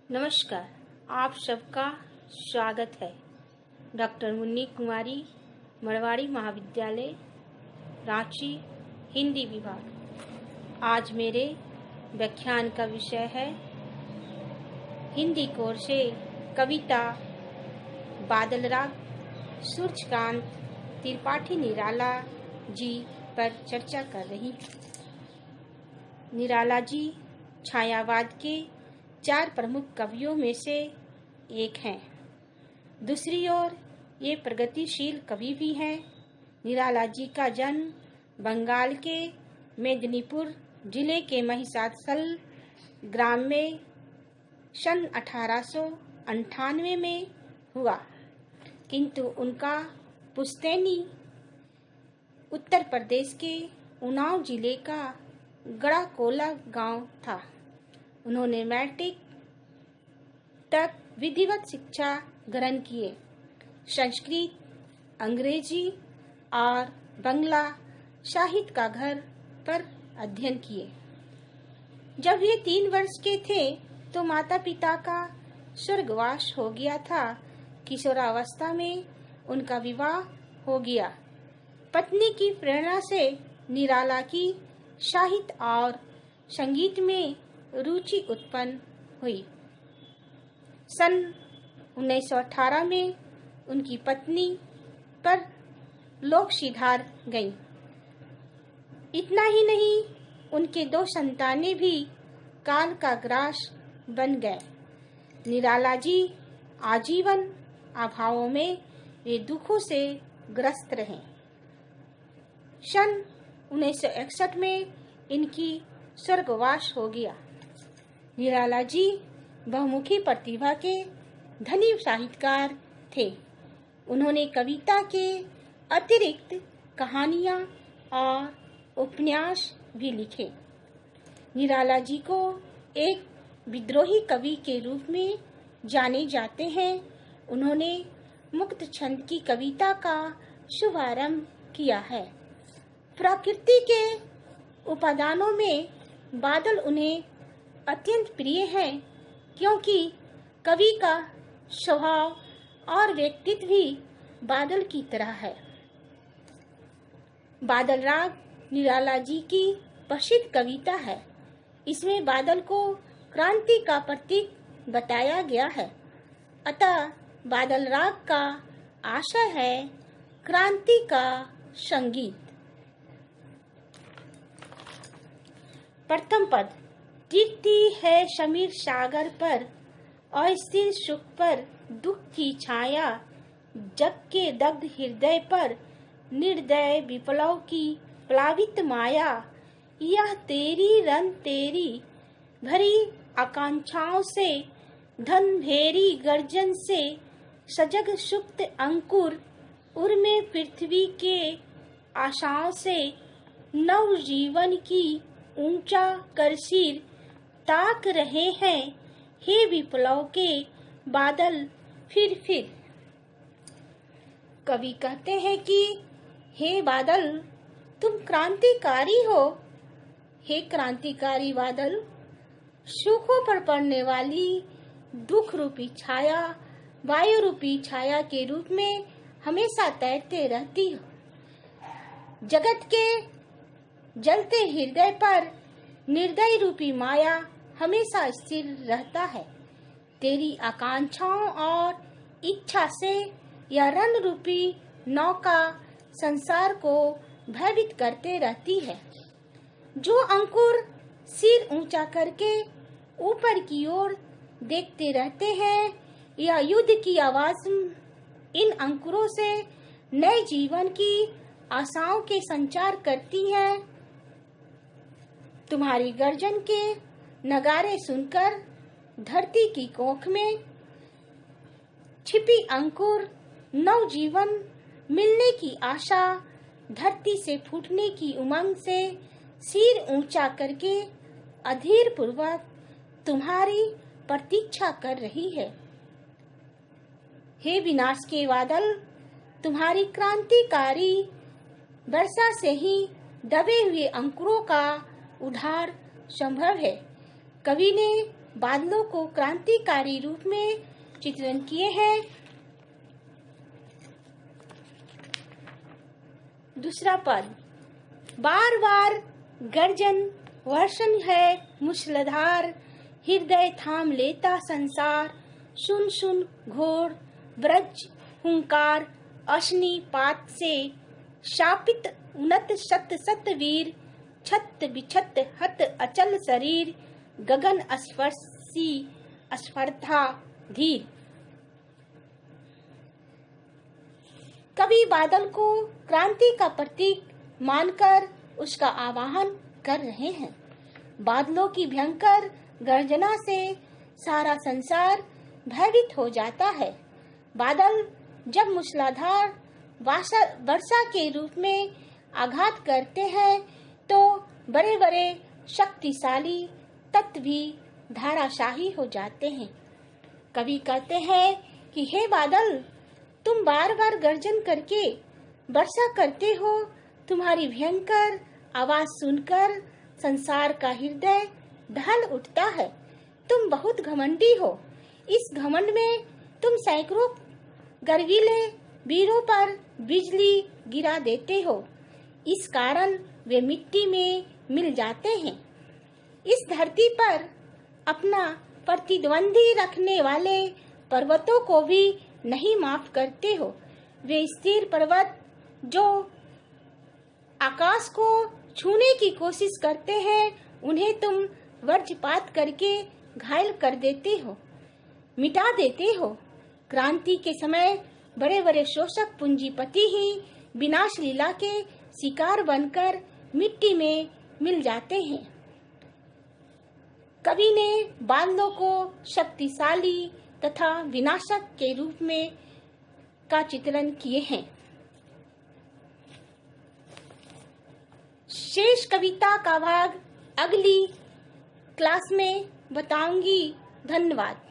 नमस्कार, आप सबका स्वागत है। डॉक्टर मुन्नी कुमारी, मरवाड़ी महाविद्यालय, रांची, हिंदी विभाग। आज मेरे व्याख्यान का विषय है हिंदी कोर से कविता बादल राग सूर्यकांत त्रिपाठी निराला जी पर चर्चा कर रही हूँ। निराला जी छायावाद के 4 प्रमुख कवियों में से एक हैं। दूसरी ओर ये प्रगतिशील कवि भी हैं। निराला जी का जन्म बंगाल के मेदिनीपुर जिले के महिषादल ग्राम में सन 1898 में हुआ, किंतु उनका पुश्तैनी उत्तर प्रदेश के उन्नाव जिले का गड़ाकोला गांव था। उन्होंने मैट्रिक तक विधिवत शिक्षा ग्रहण किए। संस्कृत, अंग्रेजी और बंगला साहित्य का घर पर अध्ययन किए। जब ये 3 वर्ष के थे तो माता पिता का स्वर्गवास हो गया था। किशोरावस्था में उनका विवाह हो गया। पत्नी की प्रेरणा से निराला की साहित्य और संगीत में रुचि उत्पन्न हुई। सन 1918 में उनकी पत्नी पर लोक सिधार गई। इतना ही नहीं, उनके 2 संतानें भी काल का ग्रास बन गए। निराला जी आजीवन अभावों में वे दुखों से ग्रस्त रहे। सन 1961 में इनकी स्वर्गवास हो गया। निराला जी बहुमुखी प्रतिभा के धनी साहित्यकार थे। उन्होंने कविता के अतिरिक्त कहानियां और उपन्यास भी लिखे। निराला जी को एक विद्रोही कवि के रूप में जाने जाते हैं। उन्होंने मुक्त छंद की कविता का शुभारंभ किया है। प्रकृति के उपादानों में बादल उन्हें अत्यंत प्रिय है, क्योंकि कवि का स्वभाव और व्यक्तित्व भी बादल की तरह है। बादल राग निराला जी की प्रसिद्ध कविता है। इसमें बादल को क्रांति का प्रतीक बताया गया है। अतः बादल राग का आशय है क्रांति का संगीत। प्रथम पद। टिकती है समीर सागर पर, अस्थिर सुख पर दुख की छाया, जग के दग्ध हृदय पर निर्दय विप्लव की प्लावित माया। यह तेरी रन तेरी भरी आकांक्षाओं से, धन भेरी गर्जन से सजग सुप्त अंकुर, उर्मे पृथ्वी के आशाओं से, नव जीवन की ऊंचा कर सिर ताक रहे हैं, हे विप्लव के बादल फिर। कवि कहते हैं कि हे बादल, तुम क्रांतिकारी हो। हे क्रांतिकारी बादल, सुखों पर पड़ने वाली दुख रूपी छाया, वायु रूपी छाया के रूप में हमेशा तैरते रहती हो। जगत के जलते हृदय पर निर्दय रूपी माया हमेशा स्थिर रहता है। तेरी आकांक्षाओं और इच्छा से यह रन रूपी नौका संसार को भयभीत करते रहती है। जो अंकुर सिर ऊंचा करके ऊपर की ओर देखते रहते हैं, यह युद्ध की आवाज इन अंकुरों से नए जीवन की आशाओं के संचार करती है। तुम्हारी गर्जन के नगारे सुनकर धरती की कोख में छिपी अंकुर नव जीवन मिलने की आशा, धरती से फूटने की उमंग से सिर ऊंचा करके अधीर पूर्वक तुम्हारी प्रतीक्षा कर रही है। हे विनाश के बादल, तुम्हारी क्रांतिकारी वर्षा से ही दबे हुए अंकुरों का उद्धार संभव है। कवि ने बादलों को क्रांतिकारी रूप में चित्रण किए हैं। दूसरा पद, बार बार गर्जन वर्षण है मूसलाधार, हृदय थाम लेता संसार, सुन सुन घोर ब्रज हुंकार, अशनी पात से शापित उन्नत सत सत वीर, छत बिछत हत अचल शरीर, गगन स्पर्शी स्पर्धा धीर। कवि बादल को क्रांति का प्रतीक मानकर उसका आवाहन कर रहे हैं। बादलों की भयंकर गर्जना से सारा संसार भयभीत हो जाता है। बादल जब मूसलाधार वर्षा के रूप में आघात करते हैं तो बड़े बड़े शक्तिशाली तत्व भी धाराशाही हो जाते हैं। कवि कहते हैं कि हे बादल, तुम बार बार गर्जन करके वर्षा करते हो, तुम्हारी भयंकर आवाज सुनकर संसार का हृदय ढल उठता है। तुम बहुत घमंडी हो। इस घमंड में तुम सैकड़ों गर्वीले वीरों पर बिजली गिरा देते हो। इस कारण वे मिट्टी में मिल जाते हैं। इस धरती पर अपना प्रतिद्वंदी रखने वाले पर्वतों को भी नहीं माफ करते हो। वे स्थिर पर्वत जो आकाश को छूने की कोशिश करते हैं, उन्हें तुम वज्रपात करके घायल कर देते हो, मिटा देते हो। क्रांति के समय बड़े बड़े शोषक पूंजीपति ही विनाश लीला के शिकार बनकर मिट्टी में मिल जाते हैं। कवि ने बादलों को शक्तिशाली तथा विनाशक के रूप में का चित्रण किए हैं। शेष कविता का भाग अगली क्लास में बताऊंगी। धन्यवाद।